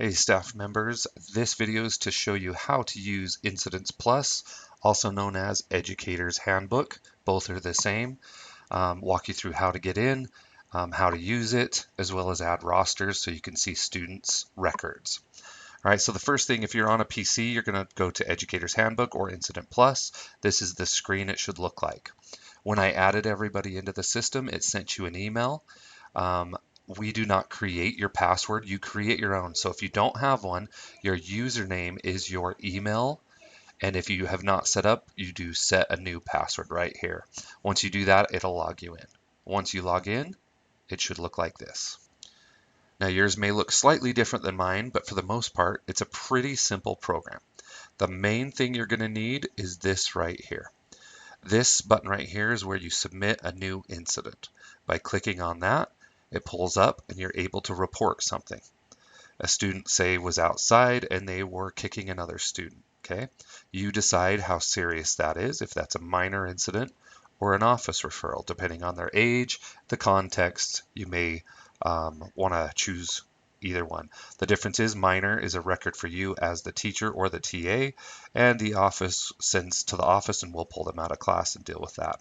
Hey staff members, this video is to show you how to use Incidents Plus, also known as Educator's Handbook. Both are the same. Walk you through how to get in, how to use it, as well as add rosters so you can see students' records. All right, so the first thing, if you're on a PC, you're going to go to Educator's Handbook or Incident Plus. This is the screen it should look like. When I added everybody into the system, it sent you an email. We do not create your password, you create your own. So if you don't have one, your username is your email. And if you have not set up, you do set a new password right here. Once you do that, it'll log you in. Once you log in, it should look like this. Now yours may look slightly different than mine, but for the most part, it's a pretty simple program. The main thing you're going to need is this right here. This button right here is where you submit a new incident. By clicking on that, it pulls up and you're able to report something. A student, say, was outside and they were kicking another student, okay? You decide how serious that is, if that's a minor incident or an office referral. Depending on their age, the context, you may want to choose either one. The difference is minor is a record for you as the teacher or the TA, and the office sends to the office and we'll pull them out of class and deal with that.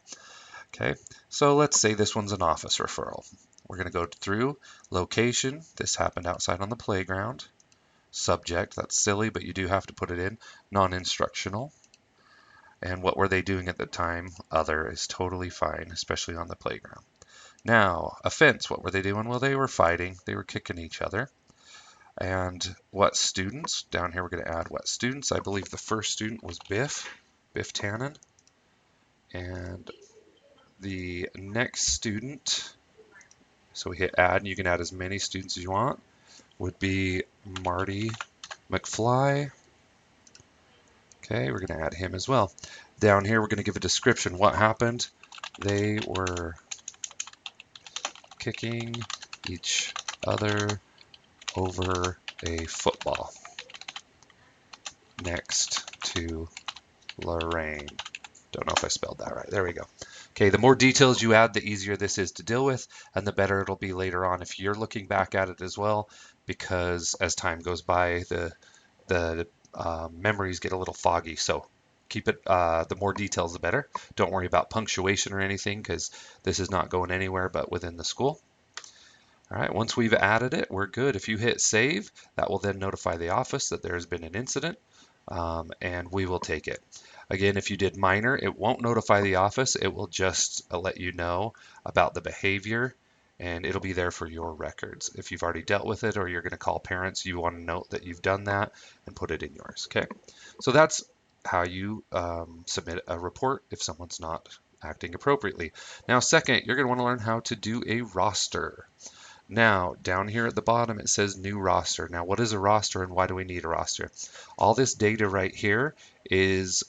Okay, so let's say this one's an office referral. We're going to go through location. This happened outside on the playground. Subject, that's silly, but you do have to put it in. Non-instructional. And what were they doing at the time? Other is totally fine, especially on the playground. Now, offense, what were they doing? Well, they were fighting. They were kicking each other. And what students? Down here we're going to add what students. I believe the first student was Biff Tannen. And the next student, so we hit add, and you can add as many students as you want, would be Marty McFly. Okay, we're going to add him as well. Down here we're going to give a description. What happened? They were kicking each other over a football next to Lorraine. Don't know if I spelled that right. There we go. Okay, the more details you add, the easier this is to deal with, and the better it'll be later on if you're looking back at it as well, because as time goes by, the memories get a little foggy. So keep it, the more details, the better. Don't worry about punctuation or anything, because this is not going anywhere but within the school. All right, once we've added it, we're good. If you hit save, that will then notify the office that there has been an incident, and we will take it. Again, if you did minor, it won't notify the office. It will just let you know about the behavior, and it'll be there for your records. If you've already dealt with it or you're going to call parents, you want to note that you've done that and put it in yours. Okay, so that's how you submit a report if someone's not acting appropriately. Now, second, you're going to want to learn how to do a roster. Now, down here at the bottom, it says new roster. Now, what is a roster and why do we need a roster? All this data right here is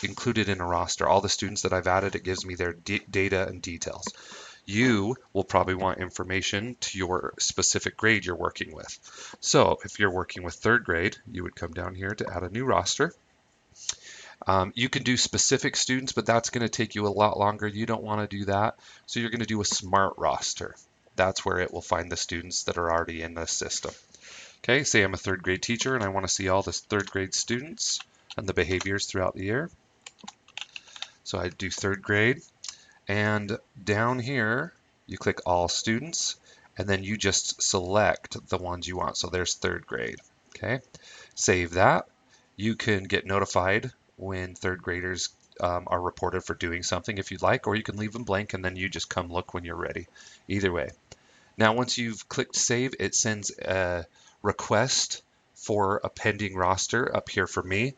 included in a roster. All the students that I've added, it gives me their data and details. You will probably want information to your specific grade you're working with. So if you're working with third grade, you would come down here to add a new roster. You can do specific students, but that's going to take you a lot longer. You don't want to do that. So you're going to do a smart roster. That's where it will find the students that are already in the system. Okay, say I'm a third grade teacher and I want to see all the third grade students and the behaviors throughout the year. So I do third grade, and down here you click all students, and then you just select the ones you want. So there's third grade. Okay, save that. You can get notified when third graders are reported for doing something if you'd like, or you can leave them blank and then you just come look when you're ready. Either way. Now, once you've clicked save, it sends a request for a pending roster up here for me.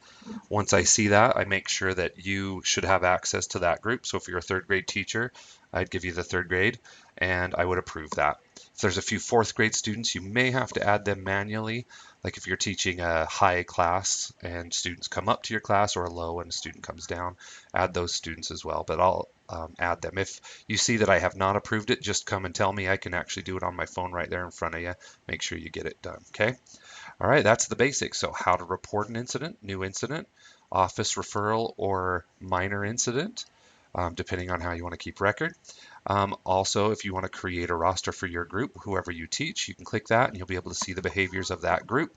Once I see that, I make sure that you should have access to that group. So if you're a third grade teacher, I'd give you the third grade and I would approve that. If there's a few fourth grade students, you may have to add them manually. Like if you're teaching a high class and students come up to your class, or a low and a student comes down, add those students as well. But I'll add them. If you see that I have not approved it, just come and tell me. I can actually do it on my phone right there in front of you. Make sure you get it done, okay? All right, that's the basics. So how to report an incident, new incident, office referral, or minor incident. depending on how you want to keep record. Also, if you want to create a roster for your group, whoever you teach, you can click that and you'll be able to see the behaviors of that group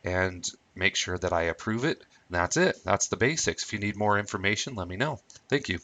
and make sure that I approve it. And that's it. That's the basics. If you need more information, let me know. Thank you.